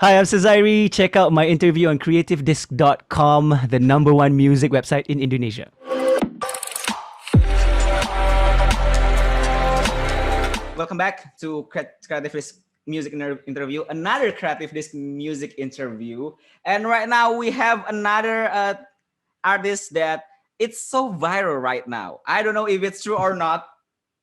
Hi, I'm Sezairi. Check out my interview on CreativeDisc.com, the number one music website in Indonesia. Welcome back to Creative Disc Music Interview, another Creative Disc Music interview. And right now we have another artist that it's so viral right now. I don't know if it's true or not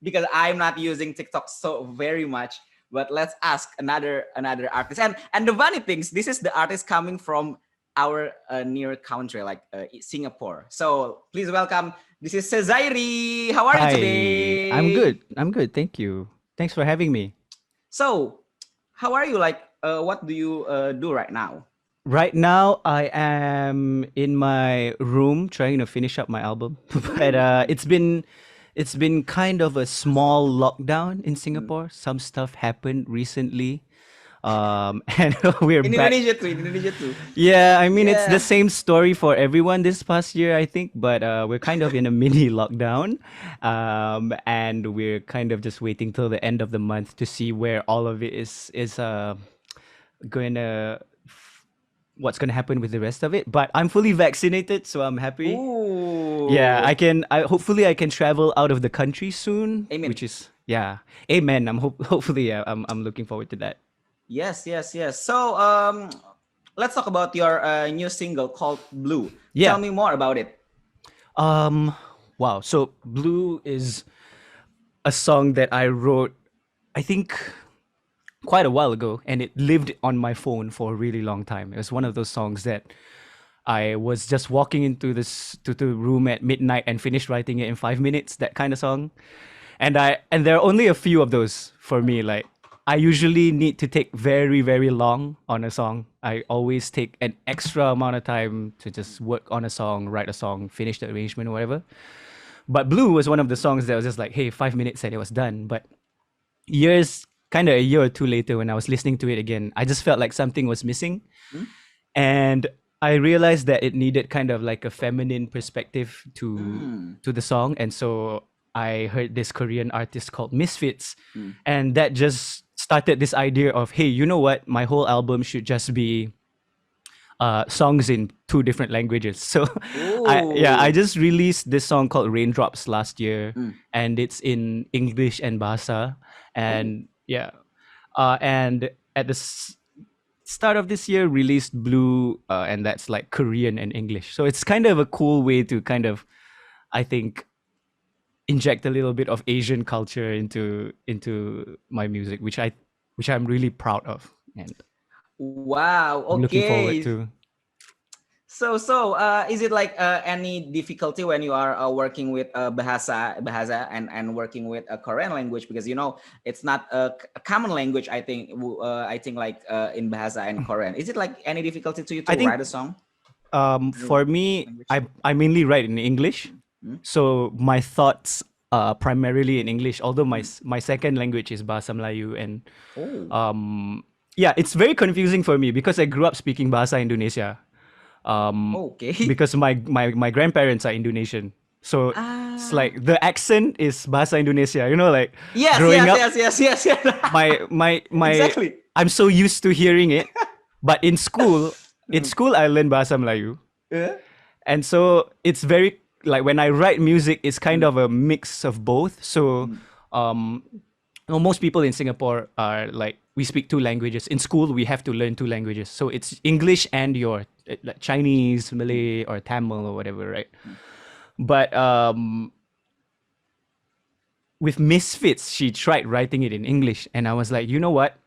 because I'm not using TikTok so very much. But let's ask another artist. And the funny things, this is the artist coming from our near country, like Singapore. So please welcome. This is Sezairi. How are you Hi, today? I'm good. I'm good. Thank you. Thanks for having me. So, how are you? Like, what do you do right now? Right now, I am in my room trying to finish up my album, but it's been kind of a small lockdown in Singapore. Some stuff happened recently, and we're In back. Indonesia too. In Indonesia too. Yeah, I mean it's the Yeah. same story for everyone this past year, I think, but we're kind of in a mini lockdown, and we're kind of just waiting till the end of the month to see where all of it is going to what's going to happen with the rest of it. But I'm fully vaccinated, so I'm happy. Yeah, Ooh. hopefully I can travel out of the country soon, Amen. which is yeah, amen. Hopefully yeah, I'm looking forward to that. Yes, yes, yes. So, let's talk about your new single called Blue. Tell Yeah. me more about it. Um. Wow. So Blue is a song that I wrote, I think, quite a while ago, and it lived on my phone for a really long time. It was one of those songs that I was just walking into to the room at midnight and finished writing it in 5 minutes. That kind of song, and there are only a few of those for me. Like I usually need to take very very long on a song. I always take an extra amount of time to just work on a song, write a song, finish the arrangement or whatever. But Blue was one of the songs that was just like, hey, 5 minutes and it was done. But kind of a year or two later, when I was listening to it again, I just felt like something was missing. Hmm? And I realized that it needed kind of like a feminine perspective Mm. to the song. And so I heard this Korean artist called Misfits. Mm. And that just started this idea of, hey, you know what? My whole album should just be songs in two different languages. So I Ooh. just released this song called Raindrops last year, Mm. and it's in English and bahasa. Oh. And yeah, and at the start of this year released Blue, and that's like Korean and English. So it's kind of a cool way to kind of, I think, inject a little bit of Asian culture into my music, which I'm really proud of, and Wow. I'm looking forward Okay. to. So, is it like any difficulty when you are working with bahasa and working with a Korean language, because it's not a common language. I think like in bahasa and Korean. Is it like any difficulty to you I to think write a song? for me, Language. I mainly write in English, Hmm? so my thoughts are primarily in English. Although Hmm. my second language is bahasa Melayu, and Oh. yeah, it's very confusing for me because I grew up speaking bahasa Indonesia. Okay. Because my grandparents are Indonesian, so it's Ah. like the accent is bahasa Indonesia. Like Yes. growing Yes. up, Yes. Yes. Yes. Yes. my Exactly. I'm so used to hearing it, but in school I learned bahasa Melayu. Yeah. And so it's very like when I write music, it's kind Mm. of a mix of both. So Mm. um, most people in Singapore are like we speak two languages. In school, we have to learn two languages. So it's English and your like Chinese, Mm. Malay, or Tamil or whatever, right? Mm. But with Misfits, she tried writing it in English, and I was like, you know what?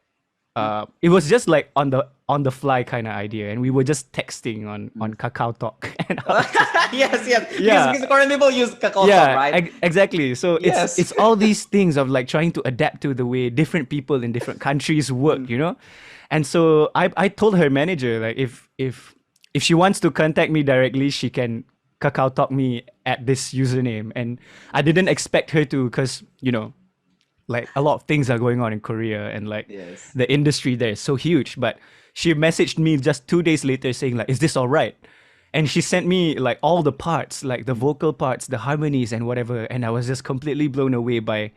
Mm. It was just like on the fly kind of idea, and we were just texting on Mm. Kakao Talk, and I was just Yes. Yes. yeah, Because Korean people use kakao talk, yeah, right? exactly. So it's Yes. it's all these things of like trying to adapt to the way different people in different countries work, Mm. And so I told her manager, like, if she wants to contact me directly, she can Kakao Talk me at this username. And I didn't expect her to, because like a lot of things are going on in Korea, and like Yes. the industry there is so huge. But she messaged me just 2 days later saying like, "Is this all right?" And she sent me like all the parts, like the vocal parts, the harmonies, and whatever. And I was just completely blown away by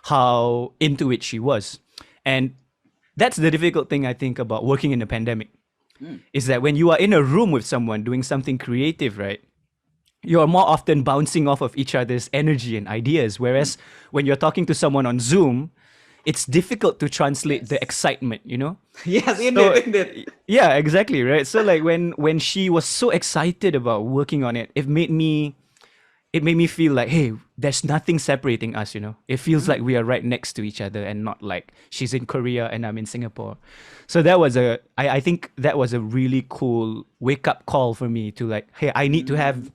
how into it she was. And that's the difficult thing I think about working in a pandemic, Mm. is that when you are in a room with someone doing something creative, right? You're more often bouncing off of each other's energy and ideas. Whereas when you're talking to someone on Zoom, it's difficult to translate the Yes. excitement, you know? Yes, indeed, So indeed. yeah, exactly, right? So like when she was so excited about working on it, it made me feel like, hey, there's nothing separating us, you know? It feels like Mm. we are right next to each other and not like she's in Korea and I'm in Singapore. So I think that was a really cool wake up call for me to like, hey, I need to have Mm.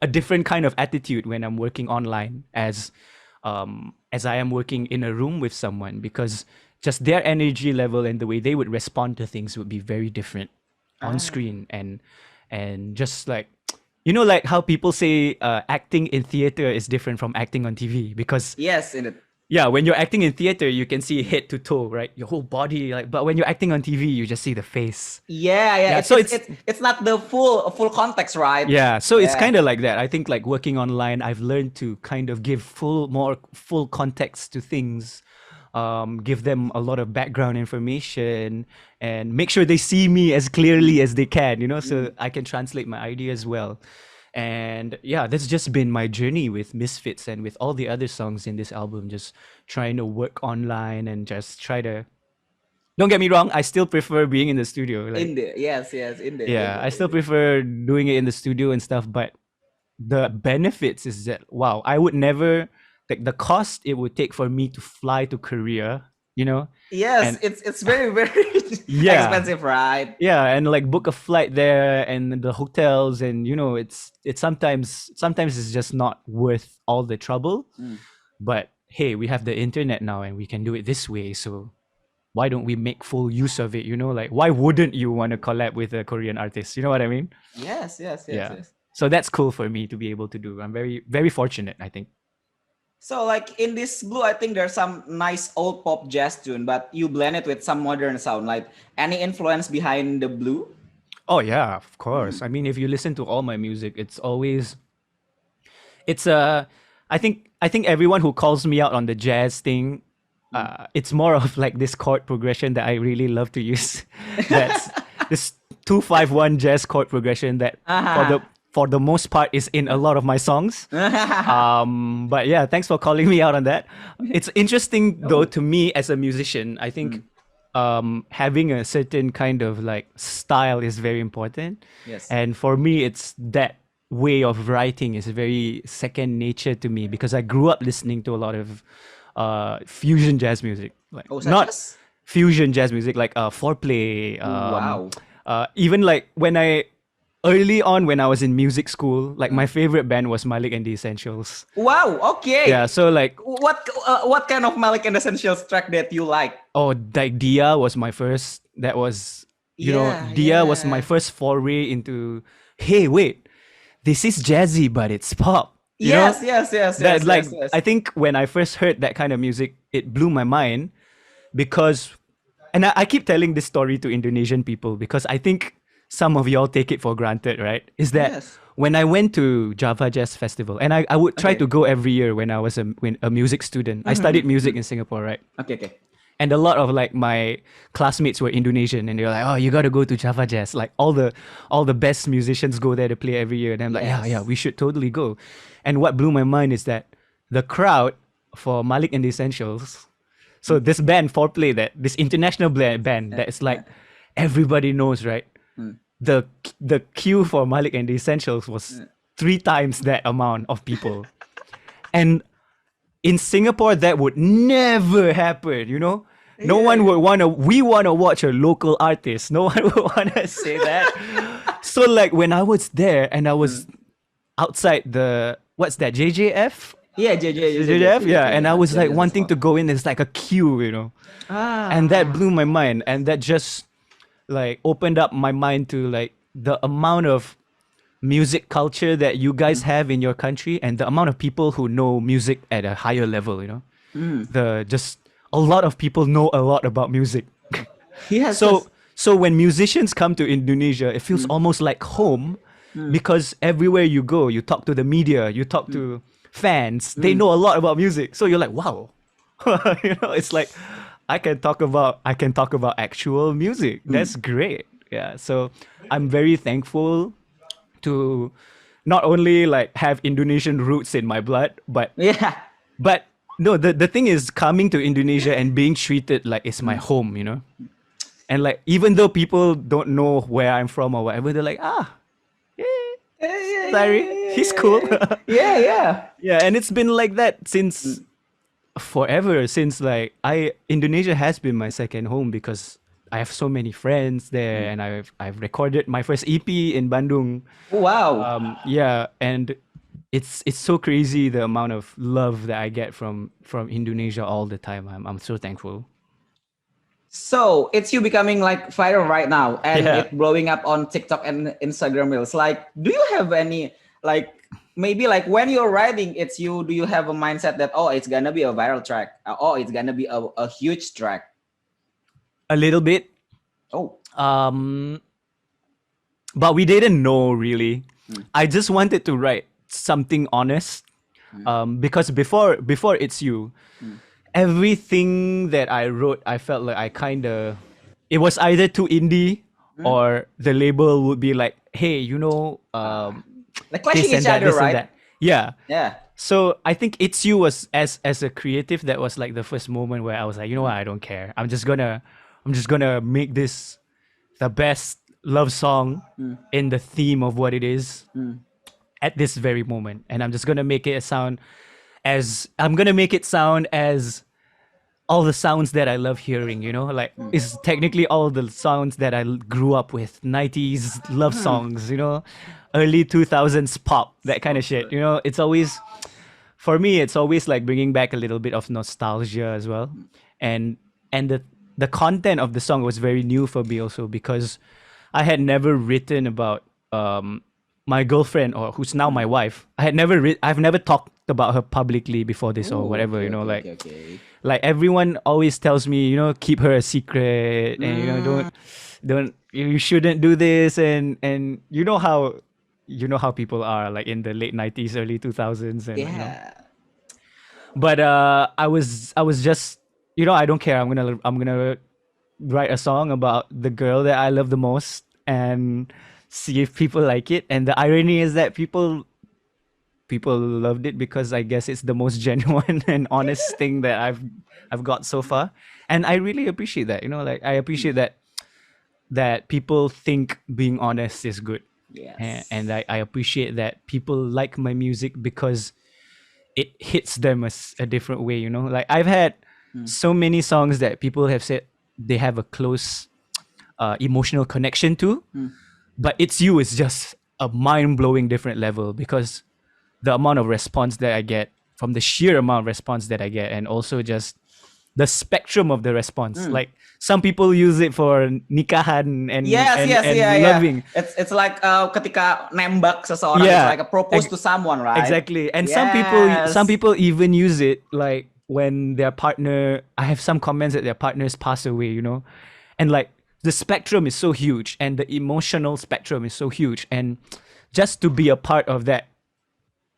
a different kind of attitude when I'm working online as I am working in a room with someone, because just their energy level and the way they would respond to things would be very different on Ah. screen. And just like, you know, like how people say acting in theater is different from acting on TV, because Yes, indeed. yeah, when you're acting in theater you can see head to toe, right, your whole body, like, but when you're acting on TV you just see the face. Yeah, yeah. Yeah, It's so it's it's it's it's not the full context, right? yeah, so it's Yeah. kind of like that. I think like working online, I've learned to kind of give more full context to things, give them a lot of background information, and make sure they see me as clearly as they can, you know, so Mm. I can translate my ideas well. And yeah, that's just been my journey with Misfits and with all the other songs in this album, just trying to work online and just try to. Don't get me wrong, I still prefer being in the studio. Like, Indeed. Yes, yes, indeed, yeah, indeed, I still indeed. prefer doing it in the studio and stuff, but the benefits is that, wow, I would never, like, the cost it would take for me to fly to Korea, you know, Yes, and it's very very yeah, expensive, right? yeah, and like book a flight there and the hotels, and you know, it's sometimes it's just not worth all the trouble. Mm. But hey, we have the internet now and we can do it this way, so why don't we make full use of it, you know? Like, why wouldn't you want to collab with a Korean artist, you know what I mean? Yes, yes, yes, Yeah, yes. so that's cool for me to be able to do. I'm very very fortunate, I think. So like in this blue, I think there's some nice old pop jazz tune, but you blend it with some modern sound. Like any influence behind the blue? Oh yeah, of Mm. course. I mean, if you listen to all my music, it's I think everyone who calls me out on the jazz thing, Mm. it's more of like this chord progression that I really love to use. That's this 251 jazz chord progression that for the Ah. for the most part is in a lot of my songs. But yeah, thanks for calling me out on that. It's interesting though, Oh. to me as a musician. I think Mm. having a certain kind of like style is very important, Yes. and for me it's that way of writing is very second nature to me, because I grew up listening to a lot of fusion jazz music, like Oh, such not as? fusion jazz music, like foreplay, Wow. even like when I early on when I was in music school, like Uh. my favorite band was Malik and the Essentials. Wow. Yeah, Okay. so like, What kind of Malik and Essentials track that you like? oh, like Dia was my first. That was, Yeah, Dia was my yeah. first foray into. Hey, wait, this is jazzy, but it's pop. You know, Yes, yes, yes, that yes, like yes, yes. I think when I first heard that kind of music, it blew my mind, because, and I keep telling this story to Indonesian people because I think some of y'all take it for granted, right? Is that Yes. when I went to Java Jazz Festival, and I would try to Okay. go every year when I was a music student. I studied music in Singapore, right? Okay, okay. And a lot of like my classmates were Indonesian, and they were like, "Oh, you got to go to Java Jazz. Like all the best musicians go there to play every year." And I'm like, "Yeah, yeah, Yes. we should totally go." And what blew my mind is that the crowd for Malik and the Essentials. So this band Foreplay, that this international band that is like everybody knows, right? Mm. The the queue for Malik and the Essentials was 3 times that amount of people, and in Singapore, that would never happen, you know? No Yeah, one yeah. would want to, we want to watch a local artist. No one would want to say that. So, like, when I was there and I was Mm. outside the, what's that, JJF? Yeah, JJ, JJF? Yeah. And I was like JJ wanting to Festival. go in, there's like a queue, you know? And that Ah. blew my mind. And that just like opened up my mind to like the amount of music culture that you guys Mm. have in your country and the amount of people who know music at a higher level, you know? Mm. The just a lot of people know a lot about music. Yes, so yes. so when musicians come to Indonesia, it feels Mm. almost like home, Mm. because everywhere you go, you talk to the media, you talk Mm. to fans, they Mm. know a lot about music. So you're like, wow. It's like, I can talk about actual music. That's great. Yeah. So I'm very thankful to not only like have Indonesian roots in my blood, Yeah. but no, the thing is coming to Indonesia and being treated like it's my Mm. home, And like even though people don't know where I'm from or whatever, they're like, yeah, Yeah, yeah, yeah, Larry, yeah, he's yeah, cool. yeah, yeah, yeah. Yeah, and it's been like that since Mm. forever. Since like I Indonesia has been my second home because I have so many friends there, Mm. and I've recorded my first EP in Bandung. Oh, wow. Yeah, and it's so crazy the amount of love that I get from Indonesia all the time. I'm so thankful. So it's you becoming like viral right now, and Yeah. it blowing up on TikTok and Instagram reels. Like, do you have any like maybe like when you're writing it's you? Do you have a mindset that oh it's gonna be a viral track, oh it's gonna be a huge track? A little bit. Oh. Um but we didn't know really. Mm. I just wanted to write something honest. Mm. Because before it's you, Mm. everything that I wrote, I felt like I kind of it was either too indie Mm. or the label would be like, hey, Ah, like clashing this each and that, other, this and right? that. Yeah. Yeah. So I think it's you was as a creative that was like the first moment where I was like, you know what, Mm. I don't care. I'm just gonna make this the best love song Mm. in the theme of what it is Mm. at this very moment, and I'm gonna make it sound as all the sounds that I love hearing, like Mm. it's technically all the sounds that I grew up with, 90s love Mm. songs, early 2000s pop, that kind of shit. It's always, for me, it's always like bringing back a little bit of nostalgia as well. And the content of the song was very new for me also because I had never written about my girlfriend, or who's now my Mm. wife. I've never talked about her publicly before this or Oh, whatever, okay, okay, like okay, okay. everyone always tells me, keep her a secret, and Mm. don't you shouldn't do this, and you know how people are like in the late 90s, early 2000s, and Yeah. but I was just, I don't care. I'm gonna write a song about the girl that I love the most and see if people like it. And the irony is that people loved it because I guess it's the most genuine and honest thing that I've got so far. And I really appreciate that. Like I appreciate that people think being honest is good. And Yes. I appreciate that people like my music because it hits them a different way. Like I've had Mm. so many songs that people have said they have a close emotional connection to, Mm. but it's you is just a mind-blowing different level because the amount of response that I get, from the sheer amount of response that I get, and also just the spectrum of the response. Mm. Like some people use it for nikahan and Yes, and yes, and yeah, yeah. loving. It's like ketika nembak seseorang, it's Yeah, like a propose to someone, right? exactly. And some Yes. people even use it like when their partner. I have some comments that their partners pass away, and like the spectrum is so huge, and the emotional spectrum is so huge, and just to be a part of that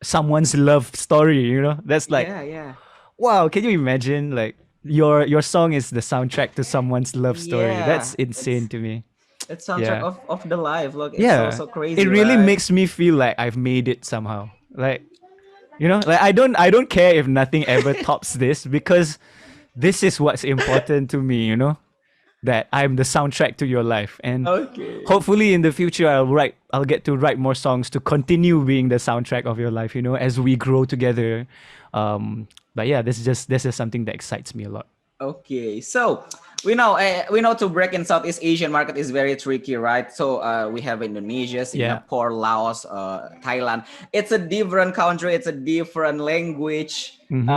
someone's love story, that's like, Yeah, yeah. wow. Can you imagine like your song is the soundtrack to someone's love story? That's Yeah. insane to me. It's soundtrack Yeah. of the life. Look, it's so Yeah, so it crazy, really right? makes me feel like I've made it somehow. Like, like I don't care if nothing ever tops this because this is what's important to me, that I'm the soundtrack to your life. And Okay. hopefully in the future I'll get to write more songs to continue being the soundtrack of your life, as we grow together. But yeah, this is something that excites me a lot. Okay, so we know to break in Southeast Asian market is very tricky, right? So we have Indonesia, Yeah. Singapore, Laos, Thailand. It's a different country. It's a different language. Hmm.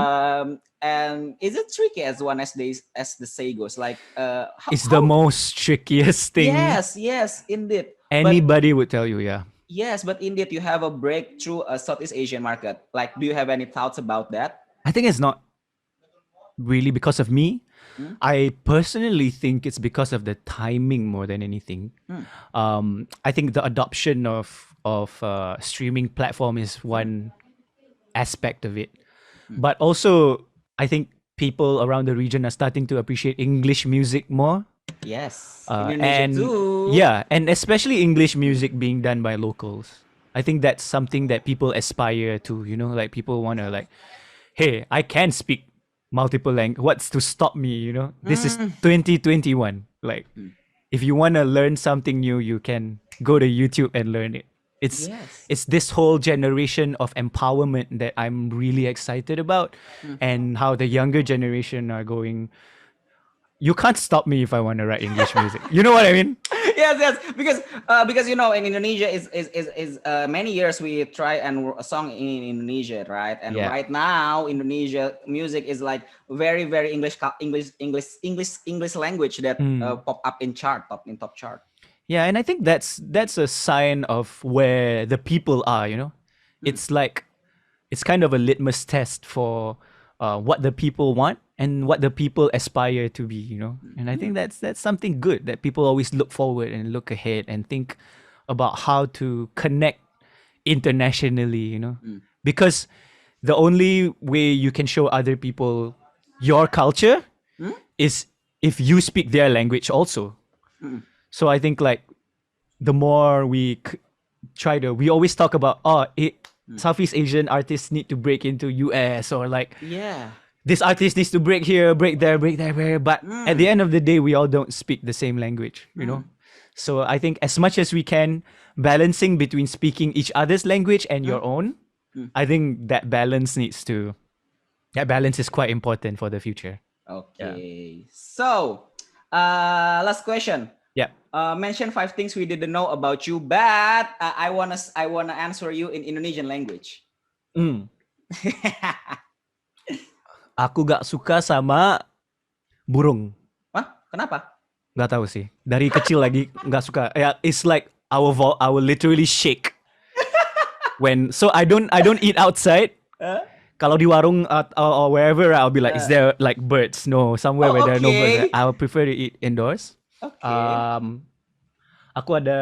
And is it tricky as one as the say goes? Like It's the how? most trickiest thing Yes, yes, indeed. But anybody would tell you. Yeah. yes, but indeed you have a breakthrough a Southeast Asian market. Like, do you have any thoughts about that? I think it's not really because of me. Hmm? I personally think it's because of the timing more than anything. Hmm. I think the adoption of streaming platform is one aspect of it, Hmm. but also I think people around the region are starting to appreciate English music more. Yes, Indonesia And too. yeah, and especially English music being done by locals. I think that's something that people aspire to, like people want to like, hey, I can speak multiple language. What's to stop me, This is 2021. Like if you want to learn something new, you can go to YouTube and learn it. It's Yes. it's this whole generation of empowerment that I'm really excited about, and how the younger generation are going. You can't stop me if I want to write English music. You know what I mean? Yes, because in Indonesia is many years we try and a song in Indonesia, right? And Yeah. right now Indonesia music is like very very English language that pop up in top chart. Yeah, and I think that's a sign of where the people are. It's like it's kind of a litmus test for what the people want and what the people aspire to be. And I think that's something good that people always look forward and look ahead and think about how to connect internationally. Because the only way you can show other people your culture is if you speak their language also. So I think like the more we we always talk about Southeast Asian artists need to break into US, or like Yeah. this artist needs to break here, break there, but at the end of the day we all don't speak the same language. So I think as much as we can, balancing between speaking each other's language and your own, I think that balance is quite important for the future. Okay. So, last question. Yeah. Mention 5 things we didn't know about you, but I wanna answer you in Indonesian language. Aku gak suka sama burung. Hah? Kenapa? Gak tahu sih. Dari kecil lagi gak suka. Yeah, it's like I will literally shake so I don't eat outside. Kalau di warung or wherever, I'll be like, is there like birds? No, somewhere where there are no birds. I would prefer to eat indoors. Okay. Aku ada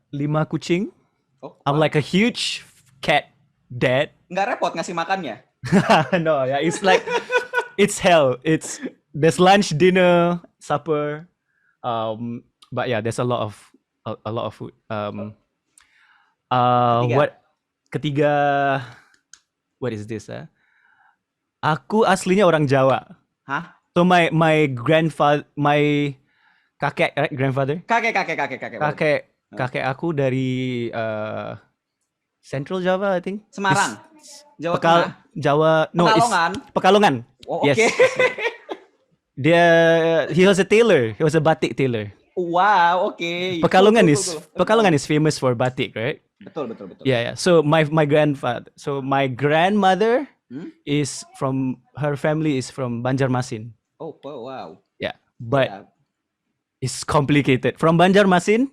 5 kucing. Oh, I'm like a huge cat dad. Nggak repot ngasih makannya? No, yeah, it's like it's hell. There's lunch, dinner, supper. But yeah, there's a lot of food. Ketiga, what is this? Aku aslinya orang Jawa. Hah? So my grandfather, my kakek, right? Grandfather? Kakek aku dari Central Java, I think. Semarang. Jawa Tengah. Jawa. No, Pekalongan. Pekalongan. Oh, yes. Okay. He was a tailor. He was a batik tailor. Wow, okay. Pekalongan is famous for batik, right? Betul. Yeah. So my grandmother is from, her family is from Banjarmasin. Oh, wow. Yeah, but it's complicated. From Banjarmasin,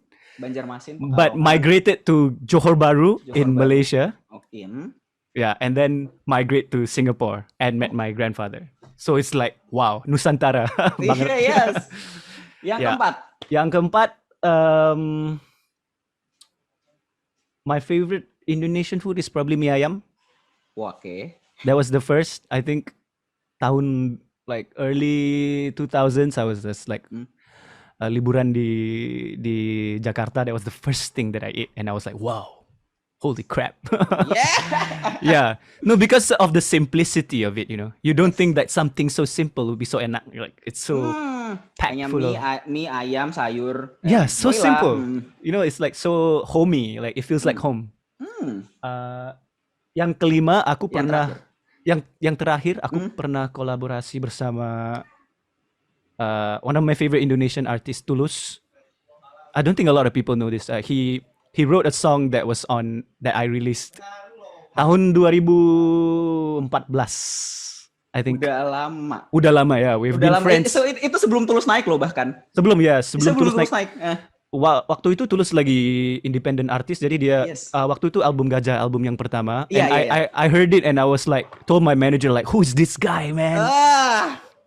but migrated to Johor Bahru in Malaysia. Okay. Yeah, and then migrate to Singapore and met my grandfather. So it's like, wow, Nusantara. Yes. Yang keempat, my favorite Indonesian food is probably mie ayam. Okay. That was the first, I think, tahun like early 2000s. I was just like liburan di Jakarta. That was the first thing that I ate, and I was like, wow, holy crap. Yeah. Yeah. No, because of the simplicity of it, You don't think that something so simple would be so enak. You're like, it's so packed full of mie ayam sayur. Yeah, so simple. It's like so homey. Like it feels like home. Yang kelima, aku pernah yang terakhir aku pernah kolaborasi bersama one of my favorite Indonesian artists, Tulus. I don't think a lot of people know this. He wrote a song that I released tahun 2014. I think. Udah lama ya. We've been friends. So itu sebelum Tulus naik loh bahkan. Sebelum Tulus naik. Waktu itu Tulus lagi independent artist, jadi dia waktu itu album Gajah, album yang pertama. I heard it and I was like, told my manager like, who is this guy, man?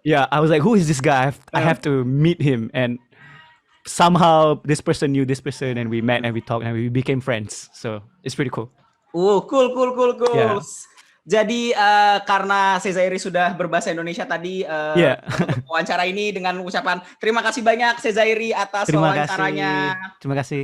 Yeah, I was like, who is this guy? I have to meet him. And somehow this person knew this person, and we met and we talked and we became friends. So it's pretty cool. Oh, cool. Yeah. Jadi karena Sezairi sudah berbahasa Indonesia tadi Ya, untuk wawancara ini dengan ucapan terima kasih banyak Sezairi atas terima wawancaranya. kasih. Terima kasih.